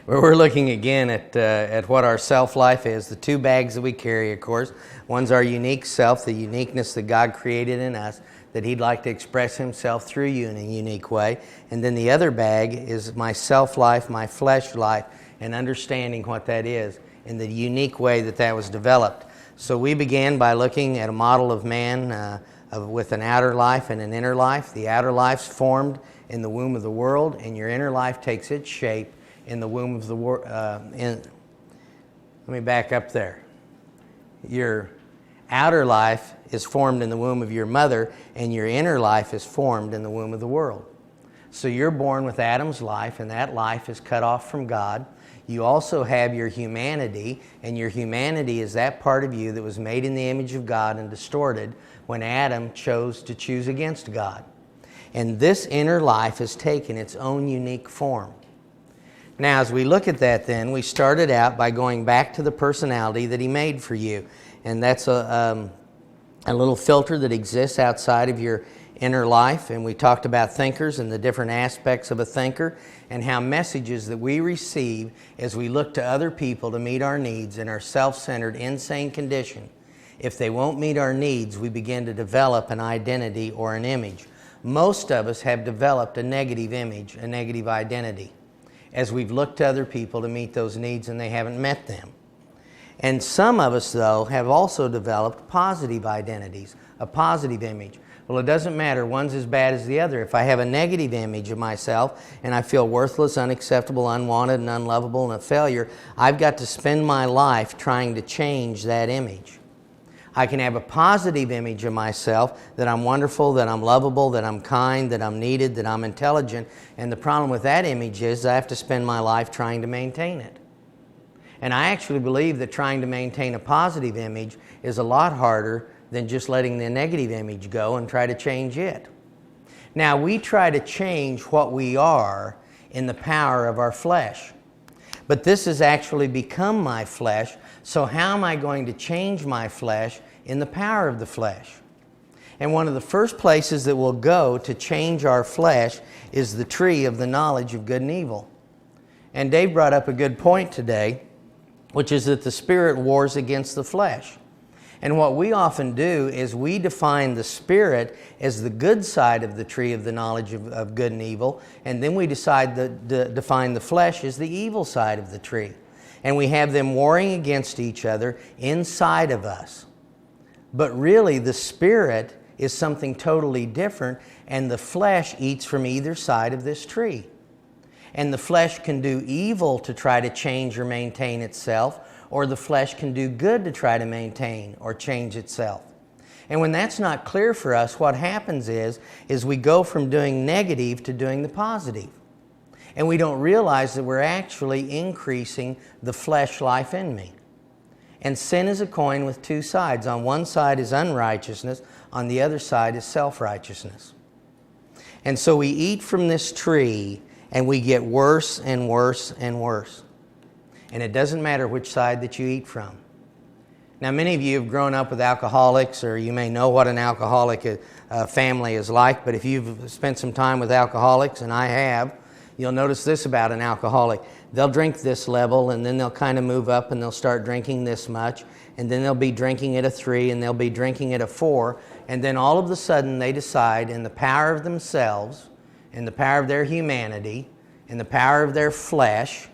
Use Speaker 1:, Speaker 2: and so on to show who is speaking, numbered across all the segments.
Speaker 1: We're looking again at what our self-life is, the two bags that we carry, of course. One's our unique self, the uniqueness that God created in us, that He'd like to express Himself through you in a unique way. And then the other bag is my self-life, my flesh life, and understanding what that is in the unique way that that was developed. So we began by looking at a model of man with an outer life and an inner life. The outer life's formed in the womb of the world, and your inner life takes its shape in the womb of the world. Let me back up there. Your outer life is formed in the womb of your mother, and your inner life is formed in the womb of the world. So you're born with Adam's life, and that life is cut off from God. You also have your humanity, and your humanity is that part of you that was made in the image of God and distorted when Adam chose to choose against God. And this inner life has taken its own unique form. Now, as we look at that then, we started out by going back to the personality that He made for you. And that's a little filter that exists outside of your inner life. And we talked about thinkers and the different aspects of a thinker and how messages that we receive as we look to other people to meet our needs in our self-centered, insane condition. If they won't meet our needs, we begin to develop an identity or an image. Most of us have developed a negative image, a negative identity, as we've looked to other people to meet those needs and they haven't met them. And some of us, though, have also developed positive identities, a positive image. Well, it doesn't matter. One's as bad as the other. If I have a negative image of myself and I feel worthless, unacceptable, unwanted, and unlovable, and a failure, I've got to spend my life trying to change that image. I can have a positive image of myself, that I'm wonderful, that I'm lovable, that I'm kind, that I'm needed, that I'm intelligent. And the problem with that image is I have to spend my life trying to maintain it. And I actually believe that trying to maintain a positive image is a lot harder than just letting the negative image go and try to change it. Now, we try to change what we are in the power of our flesh. But this has actually become my flesh, so how am I going to change my flesh in the power of the flesh? And one of the first places that we'll go to change our flesh is the tree of the knowledge of good and evil. And Dave brought up a good point today, which is that the spirit wars against the flesh. And what we often do is we define the spirit as the good side of the tree of the knowledge of good and evil, and then we decide to define the flesh as the evil side of the tree. And we have them warring against each other inside of us. But really, the spirit is something totally different, and the flesh eats from either side of this tree. And the flesh can do evil to try to change or maintain itself, or the flesh can do good to try to maintain or change itself. And when that's not clear for us, what happens is we go from doing negative to doing the positive. And we don't realize that we're actually increasing the flesh life in me. And sin is a coin with two sides. On one side is unrighteousness, on the other side is self-righteousness. And so we eat from this tree and we get worse and worse and worse. And it doesn't matter which side that you eat from. Now, many of you have grown up with alcoholics, or you may know what an alcoholic family is like, but if you've spent some time with alcoholics, and I have, you'll notice this about an alcoholic. They'll drink this level, and then they'll kind of move up, and they'll start drinking this much, and then they'll be drinking at a 3, and they'll be drinking at a 4, and then all of a sudden they decide in the power of themselves, in the power of their humanity, in the power of their flesh,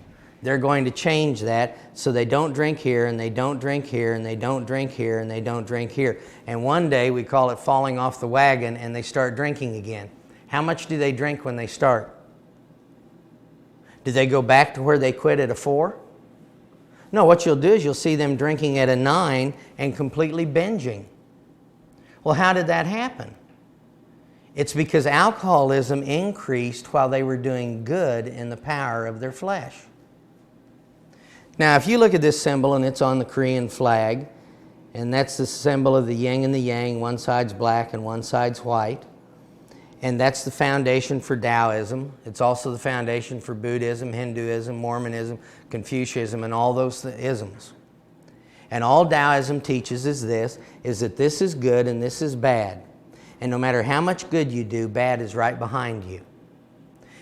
Speaker 1: they're going to change that so they don't drink here, and they don't drink here, and they don't drink here, and they don't drink here. And one day we call it falling off the wagon, and they start drinking again. How much do they drink when they start? Do they go back to where they quit at a 4? No, what you'll do is you'll see them drinking at a 9 and completely binging. Well, how did that happen? It's because alcoholism increased while they were doing good in the power of their flesh. Now, if you look at this symbol, and it's on the Korean flag, and that's the symbol of the yin and the yang. One side's black and one side's white. And that's the foundation for Taoism. It's also the foundation for Buddhism, Hinduism, Mormonism, Confucianism, and all those isms. And all Taoism teaches is that this is good and this is bad. And no matter how much good you do, bad is right behind you.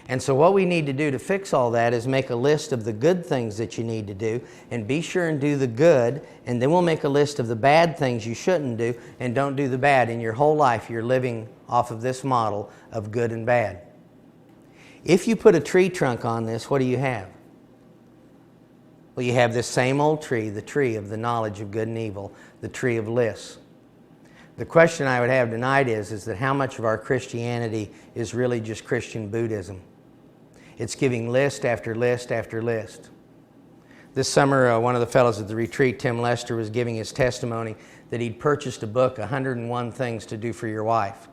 Speaker 1: And so what we need to do to fix all that is make a list of the good things that you need to do, and be sure and do the good, and then we'll make a list of the bad things you shouldn't do, and don't do the bad. In your whole life, you're living off of this model of good and bad. If you put a tree trunk on this, what do you have? Well, you have this same old tree, the tree of the knowledge of good and evil, the tree of lists. The question I would have tonight is that how much of our Christianity is really just Christian Buddhism? It's giving list after list after list. This summer, one of the fellows at the retreat, Tim Lester, was giving his testimony that he'd purchased a book, 101 Things to Do for Your Wife.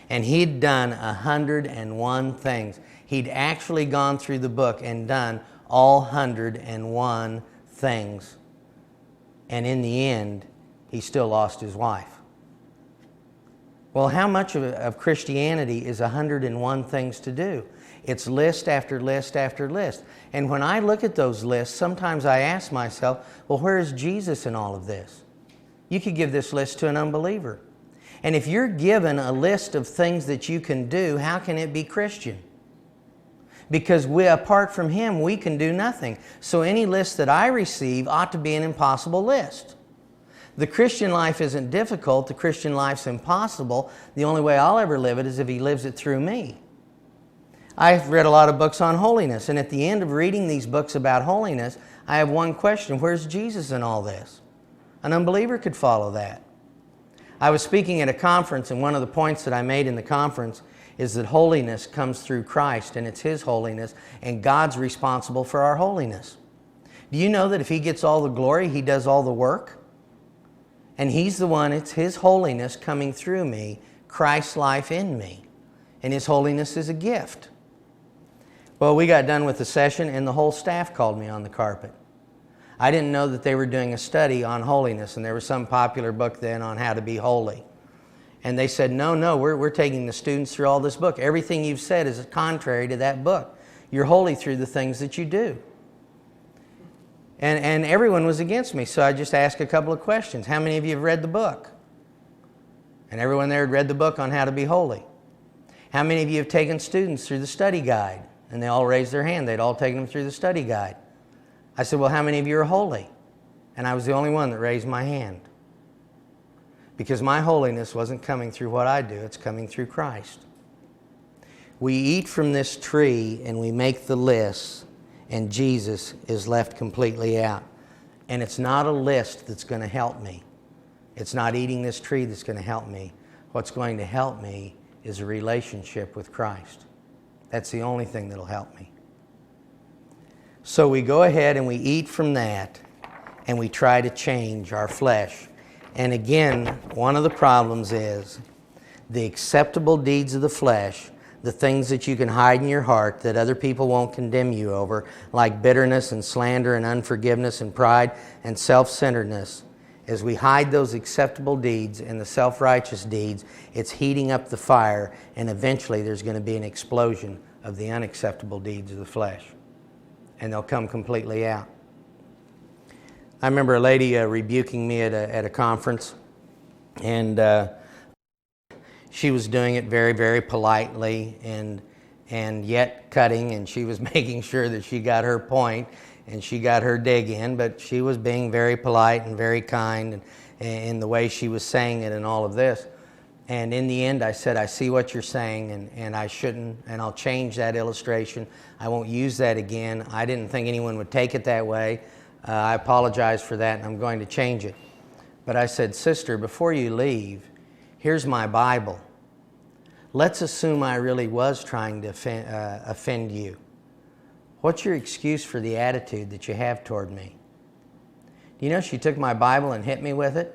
Speaker 1: And he'd done 101 things. He'd actually gone through the book and done all 101 things. And in the end, he still lost his wife. Well, how much of Christianity is 101 things to do? It's list after list after list. And when I look at those lists, sometimes I ask myself, well, where is Jesus in all of this? You could give this list to an unbeliever. And if you're given a list of things that you can do, how can it be Christian? Because apart from Him, we can do nothing. So any list that I receive ought to be an impossible list. The Christian life isn't difficult. The Christian life's impossible. The only way I'll ever live it is if He lives it through me. I've read a lot of books on holiness, and at the end of reading these books about holiness, I have one question: where's Jesus in all this? An unbeliever could follow that. I was speaking at a conference, and one of the points that I made in the conference is that holiness comes through Christ, and it's His holiness, and God's responsible for our holiness. Do you know that if He gets all the glory, He does all the work? And He's the one, it's His holiness coming through me, Christ's life in me. And His holiness is a gift. Well, we got done with the session, and the whole staff called me on the carpet. I didn't know that they were doing a study on holiness, and there was some popular book then on how to be holy. And they said, no, we're taking the students through all this book. Everything you've said is contrary to that book. You're holy through the things that you do. And everyone was against me, so I just asked a couple of questions. How many of you have read the book? And everyone there had read the book on how to be holy. How many of you have taken students through the study guide? And they all raised their hand. They'd all taken them through the study guide. I said, well, how many of you are holy? And I was the only one that raised my hand. Because my holiness wasn't coming through what I do, it's coming through Christ. We eat from this tree and we make the list, and Jesus is left completely out. And it's not a list that's going to help me. It's not eating this tree that's going to help me. What's going to help me is a relationship with Christ. That's the only thing that'll help me. So we go ahead and we eat from that, and we try to change our flesh. And again, one of the problems is the acceptable deeds of the flesh, the things that you can hide in your heart that other people won't condemn you over, like bitterness and slander and unforgiveness and pride and self-centeredness. As we hide those acceptable deeds and the self-righteous deeds, it's heating up the fire, and eventually there's going to be an explosion of the unacceptable deeds of the flesh. And they'll come completely out. I remember a lady rebuking me at a conference, and she was doing it very, very politely and yet cutting, and she was making sure that she got her point and she got her dig in, but she was being very polite and very kind in the way she was saying it and all of this. And in the end, I said, I see what you're saying, and I shouldn't, and I'll change that illustration. I won't use that again. I didn't think anyone would take it that way. I apologize for that, and I'm going to change it. But I said, sister, before you leave, here's my Bible. Let's assume I really was trying to offend you. What's your excuse for the attitude that you have toward me? You know, she took my Bible and hit me with it.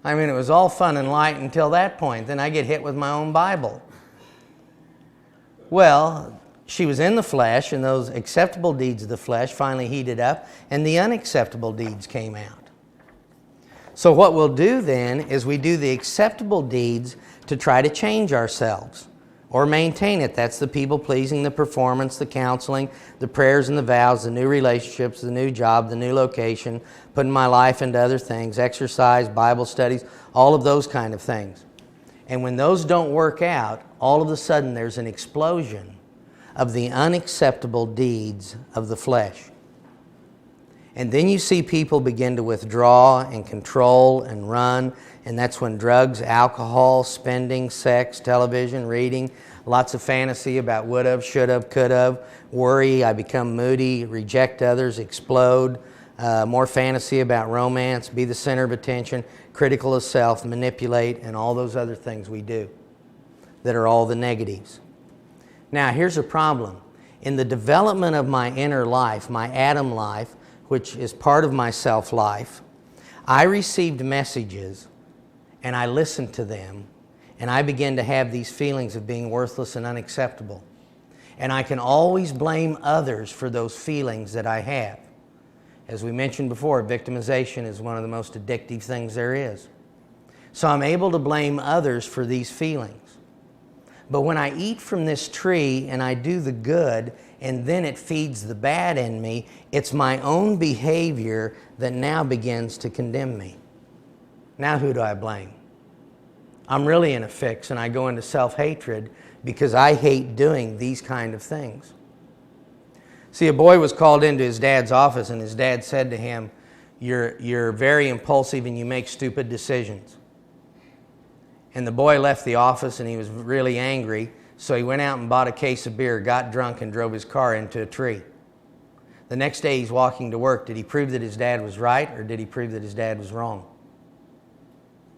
Speaker 1: I mean, it was all fun and light until that point. Then I get hit with my own Bible. Well, she was in the flesh, and those acceptable deeds of the flesh finally heated up, and the unacceptable deeds came out. So what we'll do then is we do the acceptable deeds to try to change ourselves or maintain it. That's the people-pleasing, the performance, the counseling, the prayers and the vows, the new relationships, the new job, the new location, putting my life into other things, exercise, Bible studies, all of those kind of things. And when those don't work out, all of a sudden there's an explosion of the unacceptable deeds of the flesh. And then you see people begin to withdraw and control and run, and that's when drugs, alcohol, spending, sex, television, reading, lots of fantasy about would have, should have, could have, worry, I become moody, reject others, explode, more fantasy about romance, be the center of attention, critical of self, manipulate, and all those other things we do that are all the negatives. Now, here's a problem. In the development of my inner life, my Adam life, which is part of my self-life, I received messages and I listened to them, and I began to have these feelings of being worthless and unacceptable. And I can always blame others for those feelings that I have. As we mentioned before, victimization is one of the most addictive things there is. So I'm able to blame others for these feelings. But when I eat from this tree and I do the good, and then it feeds the bad in me, it's my own behavior that now begins to condemn me. Now who do I blame? I'm really in a fix, and I go into self-hatred because I hate doing these kind of things. See, a boy was called into his dad's office, and his dad said to him, you're very impulsive and you make stupid decisions. And the boy left the office and he was really angry, so he went out and bought a case of beer, got drunk, and drove his car into a tree. The next day he's walking to work. Did he prove that his dad was right, or did he prove that his dad was wrong?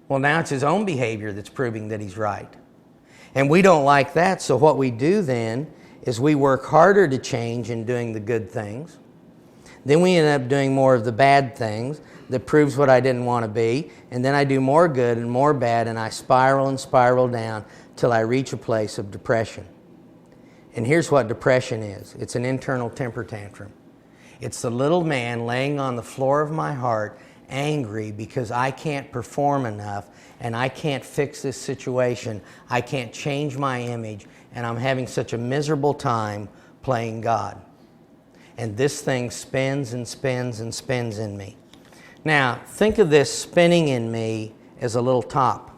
Speaker 1: Well, now it's his own behavior that's proving that he's right. And we don't like that, so what we do then is we work harder to change in doing the good things. Then we end up doing more of the bad things that proves what I didn't want to be. And then I do more good and more bad, and I spiral and spiral down till I reach a place of depression. And here's what depression is. It's an internal temper tantrum. It's the little man laying on the floor of my heart, angry because I can't perform enough and I can't fix this situation. I can't change my image, and I'm having such a miserable time playing God. And this thing spins and spins and spins in me. Now, think of this spinning in me as a little top.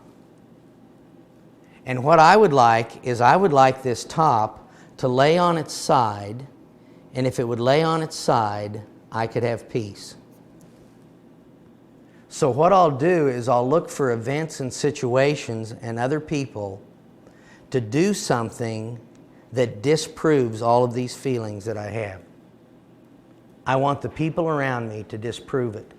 Speaker 1: And what I would like is I would like this top to lay on its side, and if it would lay on its side, I could have peace. So what I'll do is I'll look for events and situations and other people to do something that disproves all of these feelings that I have. I want the people around me to disprove it.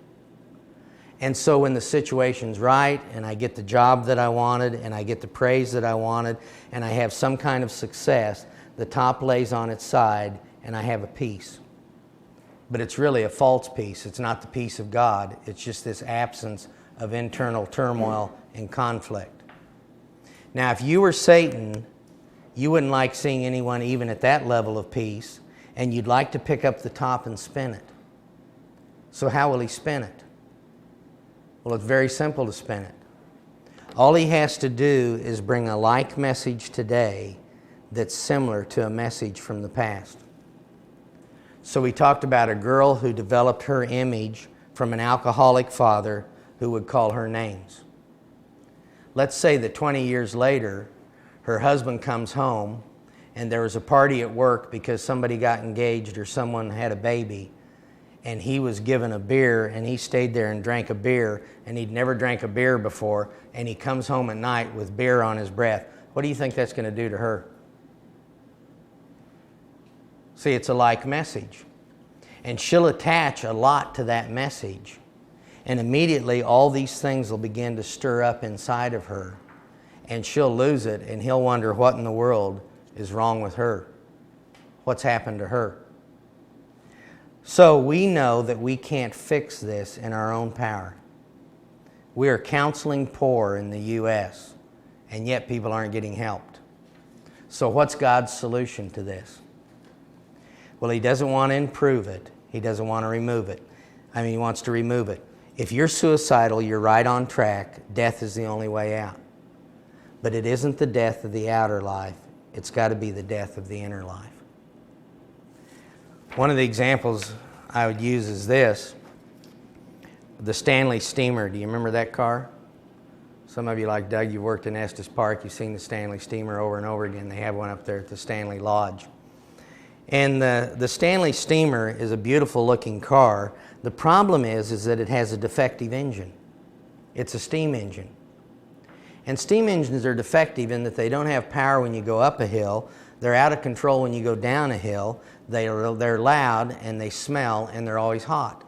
Speaker 1: And so when the situation's right, and I get the job that I wanted, and I get the praise that I wanted, and I have some kind of success, the top lays on its side, and I have a peace. But it's really a false peace. It's not the peace of God. It's just this absence of internal turmoil and conflict. Now, if you were Satan, you wouldn't like seeing anyone even at that level of peace, and you'd like to pick up the top and spin it. So how will he spin it? Well, it's very simple to spin it. All he has to do is bring a like message today that's similar to a message from the past. So we talked about a girl who developed her image from an alcoholic father who would call her names. Let's say that 20 years later, her husband comes home and there was a party at work because somebody got engaged or someone had a baby, and he was given a beer, and he stayed there and drank a beer, and he'd never drank a beer before, and he comes home at night with beer on his breath. What do you think that's going to do to her? See, it's a like message. And she'll attach a lot to that message. And immediately all these things will begin to stir up inside of her. And she'll lose it, and he'll wonder what in the world is wrong with her. What's happened to her? So we know that we can't fix this in our own power. We are counseling poor in the U.S., and yet people aren't getting helped. So what's God's solution to this? Well, he doesn't want to improve it. He doesn't want to remove it. He wants to remove it. If you're suicidal, you're right on track. Death is the only way out. But it isn't the death of the outer life. It's got to be the death of the inner life. One of the examples I would use is this. The Stanley steamer. Do you remember that car? Some of you, like Doug, you've worked in Estes Park. You've seen the Stanley steamer over and over again. They have one up there at the Stanley Lodge. And the Stanley steamer is a beautiful looking car. The problem is that it has a defective engine. It's a steam engine. And steam engines are defective in that they don't have power when you go up a hill. They're out of control when you go down a hill. They're loud and they smell and they're always hot.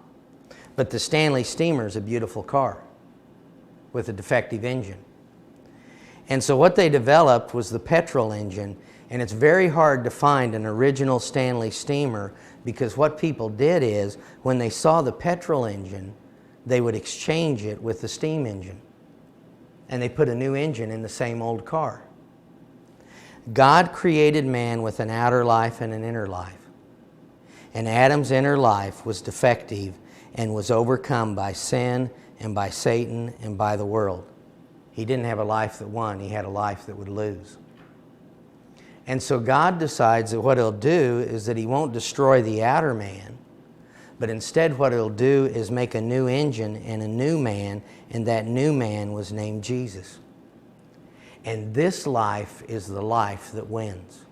Speaker 1: But the Stanley steamer is a beautiful car with a defective engine. And so what they developed was the petrol engine. And it's very hard to find an original Stanley steamer, because what people did is when they saw the petrol engine, they would exchange it with the steam engine. And they put a new engine in the same old car. God created man with an outer life and an inner life. And Adam's inner life was defective and was overcome by sin and by Satan and by the world. He didn't have a life that won. He had a life that would lose. And so God decides that what He'll do is that He won't destroy the outer man, but instead what He'll do is make a new engine and a new man, and that new man was named Jesus. And this life is the life that wins.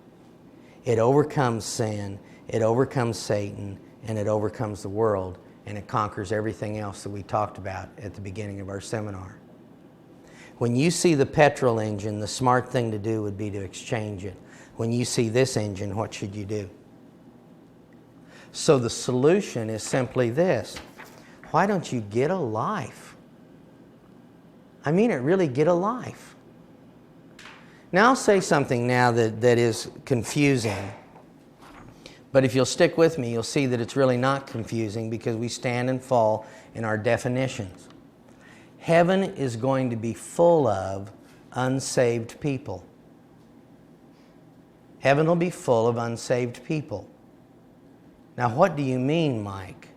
Speaker 1: It overcomes sin, it overcomes Satan, and it overcomes the world, and it conquers everything else that we talked about at the beginning of our seminar. When you see the petrol engine, the smart thing to do would be to exchange it. When you see this engine, what should you do? So the solution is simply this. Why don't you get a life? I mean it, really, get a life. Now I'll say something now that is confusing. But if you'll stick with me, you'll see that it's really not confusing, because we stand and fall in our definitions. Heaven is going to be full of unsaved people. Heaven will be full of unsaved people. Now, what do you mean, Mike?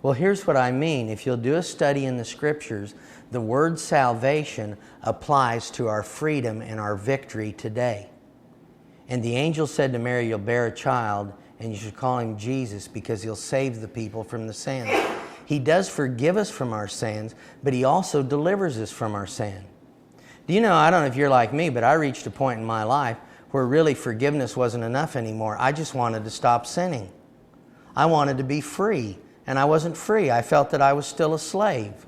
Speaker 1: Well, here's what I mean. If you'll do a study in the Scriptures, the word salvation applies to our freedom and our victory today. And the angel said to Mary, "You'll bear a child, and you should call him Jesus, because he'll save the people from the sins." He does forgive us from our sins, but He also delivers us from our sin. Do you know, I don't know if you're like me, but I reached a point in my life where really forgiveness wasn't enough anymore. I just wanted to stop sinning. I wanted to be free, and I wasn't free. I felt that I was still a slave.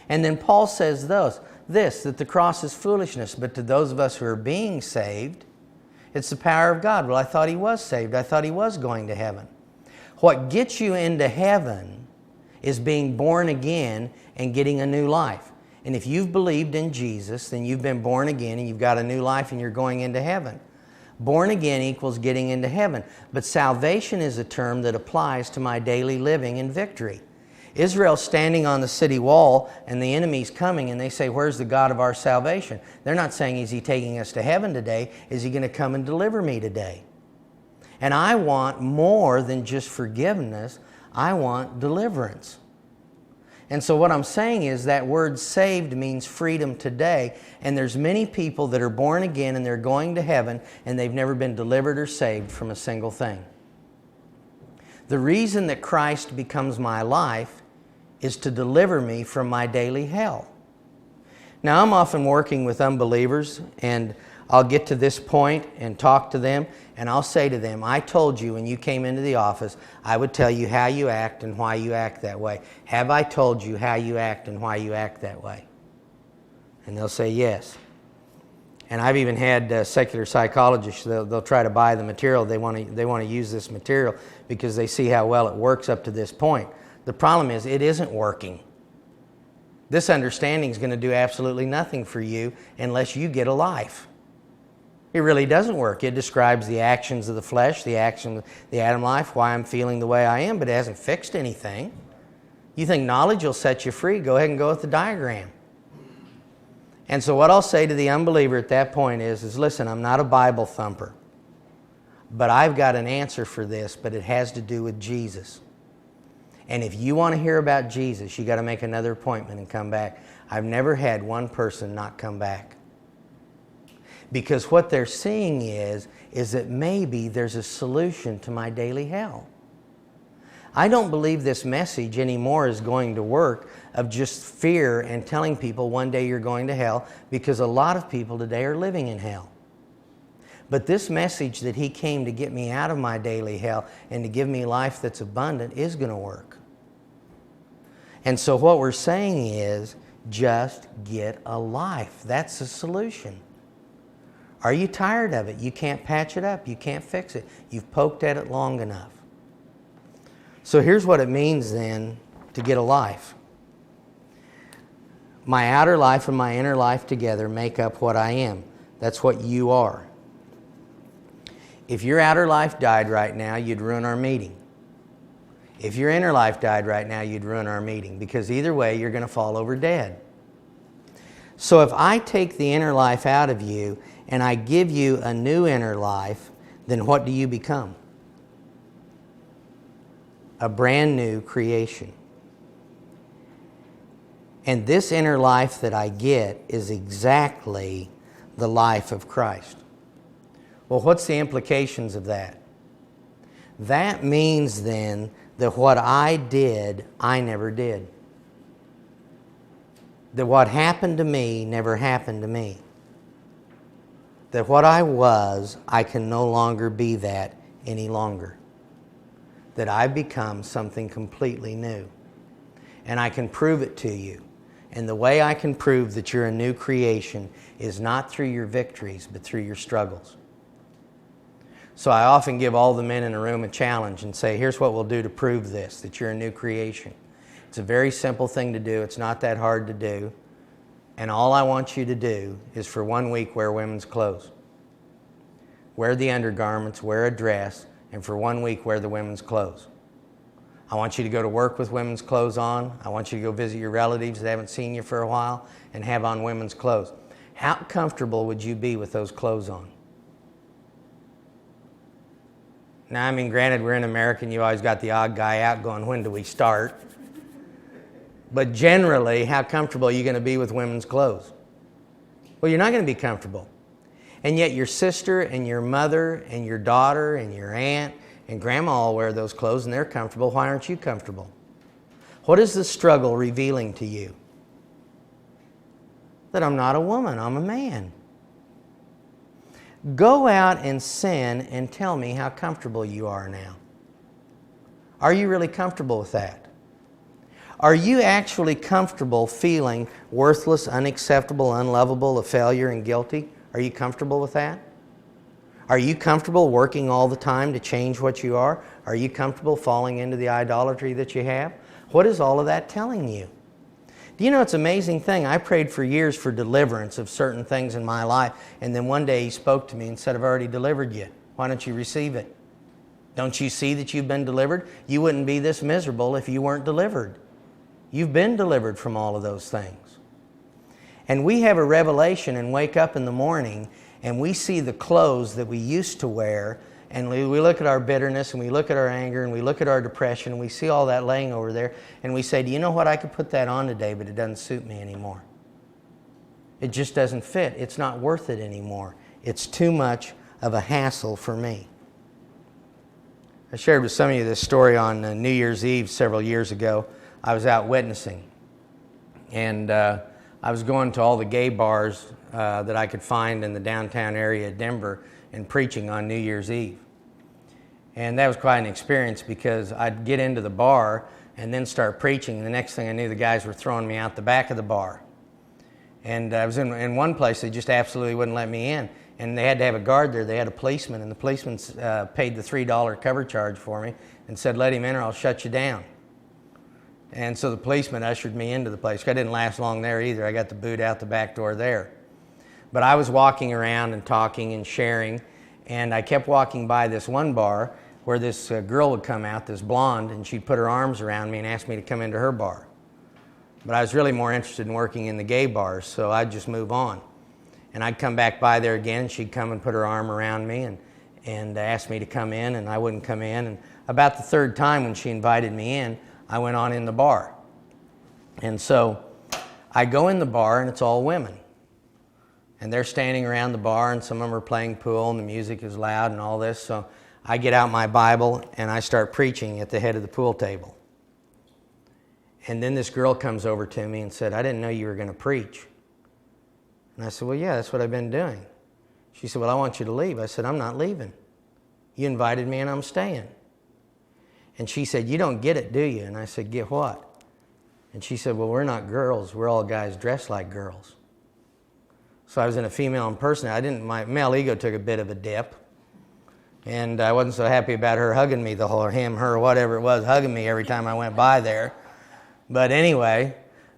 Speaker 1: And then Paul says that the cross is foolishness, but to those of us who are being saved, it's the power of God. Well, I thought he was saved. I thought he was going to heaven. What gets you into heaven is being born again and getting a new life. And if you've believed in Jesus, then you've been born again and you've got a new life and you're going into heaven. Born again equals getting into heaven. But salvation is a term that applies to my daily living and victory. Israel's standing on the city wall and the enemy's coming, and they say, "Where's the God of our salvation?" They're not saying, "Is He taking us to heaven today? Is He going to come and deliver me today?" And I want more than just forgiveness. I want deliverance. And so what I'm saying is that word saved means freedom today. And there's many people that are born again and they're going to heaven and they've never been delivered or saved from a single thing. The reason that Christ becomes my life is to deliver me from my daily hell. Now, I'm often working with unbelievers, and I'll get to this point and talk to them, and I'll say to them, "I told you when you came into the office, I would tell you how you act and why you act that way. Have I told you how you act and why you act that way?" And they'll say yes. And I've even had secular psychologists, they'll try to buy the material. They want to use this material because they see how well it works up to this point. The problem is it isn't working. This understanding is going to do absolutely nothing for you unless you get a life. It really doesn't work. It describes the actions of the flesh, the action of the Adam life, why I'm feeling the way I am, but it hasn't fixed anything. You think knowledge will set you free? Go ahead and go with the diagram. And so what I'll say to the unbeliever at that point is listen, I'm not a Bible thumper, but I've got an answer for this, but it has to do with Jesus. And if you want to hear about Jesus, you got to make another appointment and come back. I've never had one person not come back. Because what they're seeing is that maybe there's a solution to my daily hell. I don't believe this message anymore is going to work of just fear and telling people one day you're going to hell, because a lot of people today are living in hell. But this message that He came to get me out of my daily hell and to give me life that's abundant is going to work. And so what we're saying is, just get a life. That's the solution. Are you tired of it? You can't patch it up. You can't fix it. You've poked at it long enough. So here's what it means then to get a life. My outer life and my inner life together make up what I am. That's what you are. If your outer life died right now, you'd ruin our meeting. If your inner life died right now, you'd ruin our meeting, because either way, you're going to fall over dead. So if I take the inner life out of you and I give you a new inner life, then what do you become? A brand new creation. And this inner life that I get is exactly the life of Christ. Well, what's the implications of that? That means then that what I did, I never did. That what happened to me never happened to me. That what I was, I can no longer be that any longer. That I've become something completely new. And I can prove it to you. And the way I can prove that you're a new creation is not through your victories, but through your struggles. So I often give all the men in the room a challenge and say, here's what we'll do to prove this, that you're a new creation. It's a very simple thing to do. It's not that hard to do. And all I want you to do is for 1 week wear women's clothes. Wear the undergarments, wear a dress, and for 1 week wear the women's clothes. I want you to go to work with women's clothes on. I want you to go visit your relatives that haven't seen you for a while and have on women's clothes. How comfortable would you be with those clothes on? Now, I mean, granted, we're in America and you always got the odd guy out going, when do we start? But generally, how comfortable are you going to be with women's clothes? Well, you're not going to be comfortable. And yet your sister and your mother and your daughter and your aunt and grandma all wear those clothes and they're comfortable. Why aren't you comfortable? What is the struggle revealing to you? That I'm not a woman, I'm a man. Go out and sin and tell me how comfortable you are now. Are you really comfortable with that? Are you actually comfortable feeling worthless, unacceptable, unlovable, a failure, and guilty? Are you comfortable with that? Are you comfortable working all the time to change what you are? Are you comfortable falling into the idolatry that you have? What is all of that telling you? Do you know, it's an amazing thing. I prayed for years for deliverance of certain things in my life, and then one day He spoke to me and said, I've already delivered you. Why don't you receive it? Don't you see that you've been delivered? You wouldn't be this miserable if you weren't delivered. You've been delivered from all of those things. And we have a revelation and wake up in the morning and we see the clothes that we used to wear, and we look at our bitterness and we look at our anger and we look at our depression and we see all that laying over there and we say, do you know what, I could put that on today, but it doesn't suit me anymore. It just doesn't fit. It's not worth it anymore. It's too much of a hassle for me. I shared with some of you this story on New Year's Eve several years ago. I was out witnessing, and I was going to all the gay bars that I could find in the downtown area of Denver and preaching on New Year's Eve. And that was quite an experience, because I'd get into the bar and then start preaching, and the next thing I knew, the guys were throwing me out the back of the bar. And I was in one place, they just absolutely wouldn't let me in. And they had to have a guard there. They had a policeman, and the policeman paid the $3 cover charge for me and said, let him in or I'll shut you down. And so the policeman ushered me into the place. I didn't last long there either. I got the boot out the back door there. But I was walking around and talking and sharing, and I kept walking by this one bar where this girl would come out, this blonde, and she'd put her arms around me and ask me to come into her bar. But I was really more interested in working in the gay bars, so I'd just move on. And I'd come back by there again, and she'd come and put her arm around me and ask me to come in, and I wouldn't come in. And about the third time when she invited me in, I went on in the bar. And so I go in the bar, and it's all women. And they're standing around the bar, and some of them are playing pool, and the music is loud and all this. So I get out my Bible and I start preaching at the head of the pool table. And then this girl comes over to me and said, I didn't know you were going to preach. And I said, well, yeah, that's what I've been doing. She said, well, I want you to leave. I said, I'm not leaving. You invited me and I'm staying. And she said, you don't get it, do you? And I said, get what? And she said, well, we're not girls. We're all guys dressed like girls. So I was in a female impersonator. My male ego took a bit of a dip. And I wasn't so happy about her hugging me, her, whatever it was, hugging me every time I went by there. But anyway,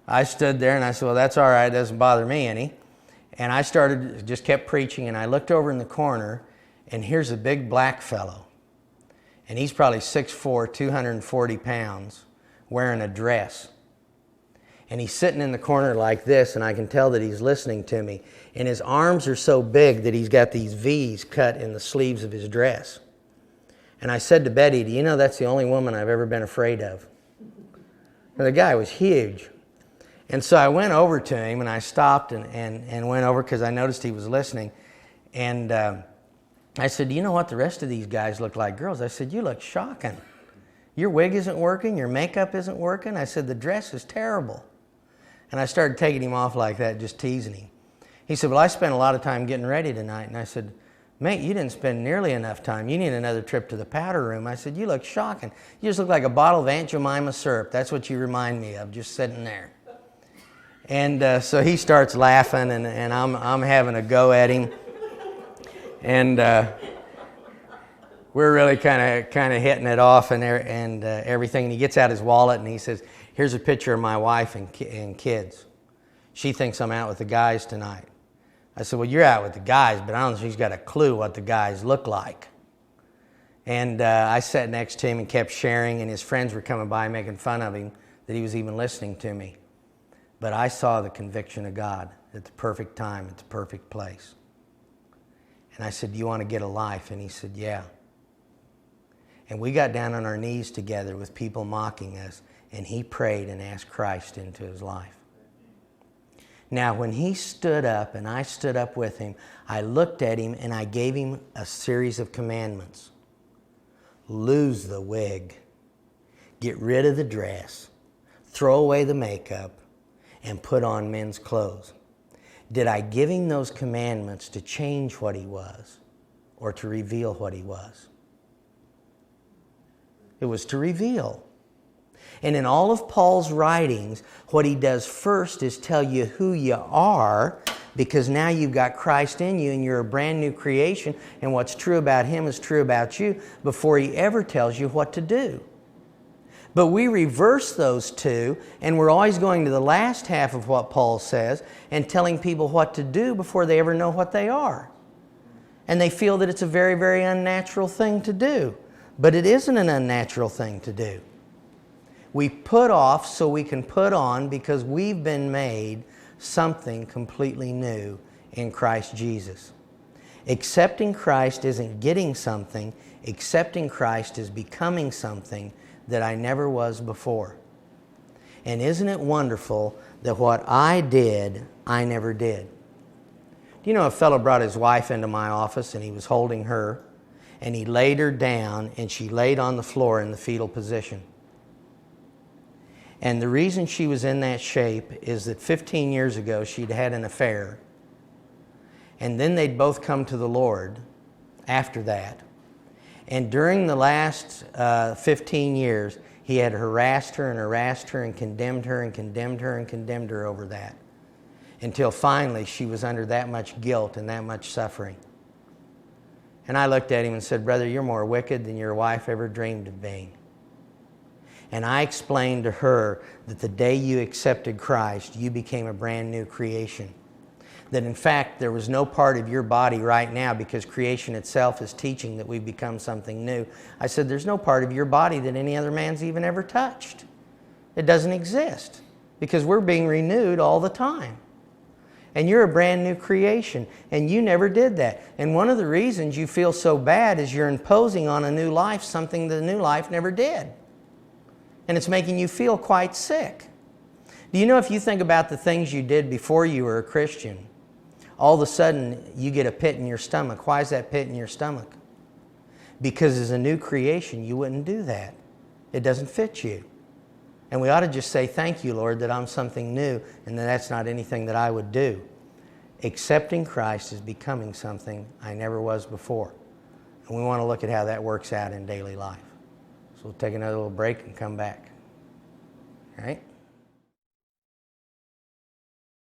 Speaker 1: I stood there and I said, well, that's all right. It doesn't bother me any. And I just kept preaching, and I looked over in the corner, and here's a big black fellow. And he's probably 6'4", 240 pounds, wearing a dress. And he's sitting in the corner like this, and I can tell that he's listening to me. And his arms are so big that he's got these V's cut in the sleeves of his dress. And I said to Betty, do you know that's the only woman I've ever been afraid of? And the guy was huge. And so I went over to him, and I stopped and went over because I noticed he was listening. And I said, do you know what the rest of these guys look like girls? I said, you look shocking. Your wig isn't working. Your makeup isn't working. I said, the dress is terrible. And I started taking him off like that, just teasing him. He said, well, I spent a lot of time getting ready tonight. And I said, mate, you didn't spend nearly enough time. You need another trip to the powder room. I said, you look shocking. You just look like a bottle of Aunt Jemima syrup. That's what you remind me of, just sitting there. And so he starts laughing, and I'm having a go at him. And we're really kind of hitting it off and everything. And he gets out his wallet and he says, here's a picture of my wife and kids. She thinks I'm out with the guys tonight. I said, well, you're out with the guys, but I don't know if she's got a clue what the guys look like. And I sat next to him and kept sharing, and his friends were coming by making fun of him that he was even listening to me. But I saw the conviction of God at the perfect time, at the perfect place. And I said, do you want to get a life? And he said, yeah. And we got down on our knees together with people mocking us, and he prayed and asked Christ into his life. Now, when he stood up and I stood up with him, I looked at him and I gave him a series of commandments. Lose the wig. Get rid of the dress. Throw away the makeup. And put on men's clothes. Did I give him those commandments to change what he was or to reveal what he was? It was to reveal. And in all of Paul's writings, what he does first is tell you who you are, because now you've got Christ in you and you're a brand new creation, and what's true about him is true about you, before he ever tells you what to do. But we reverse those two, and we're always going to the last half of what Paul says and telling people what to do before they ever know what they are. And they feel that it's a very, very unnatural thing to do. But it isn't an unnatural thing to do. We put off so we can put on, because we've been made something completely new in Christ Jesus. Accepting Christ isn't getting something. Accepting Christ is becoming something that I never was before. And isn't it wonderful that what I did, I never did? Do you know a fellow brought his wife into my office and he was holding her, and he laid her down and she laid on the floor in the fetal position. And the reason she was in that shape is that 15 years ago she'd had an affair. And then they'd both come to the Lord after that. And during the last 15 years, he had harassed her and condemned her and condemned her and condemned her over that. Until finally she was under that much guilt and that much suffering. And I looked at him and said, brother, you're more wicked than your wife ever dreamed of being. And I explained to her that the day you accepted Christ, you became a brand new creation. That in fact, there was no part of your body right now, because creation itself is teaching that we've become something new. I said, there's no part of your body that any other man's even ever touched. It doesn't exist, because we're being renewed all the time. And you're a brand new creation, and you never did that. And one of the reasons you feel so bad is you're imposing on a new life something the new life never did. And it's making you feel quite sick. Do you know, if you think about the things you did before you were a Christian, all of a sudden you get a pit in your stomach. Why is that pit in your stomach? Because as a new creation, you wouldn't do that. It doesn't fit you. And we ought to just say, thank you, Lord, that I'm something new and that that's not anything that I would do. Accepting Christ is becoming something I never was before. And we want to look at how that works out in daily life. So we'll take another little break and come back. All right?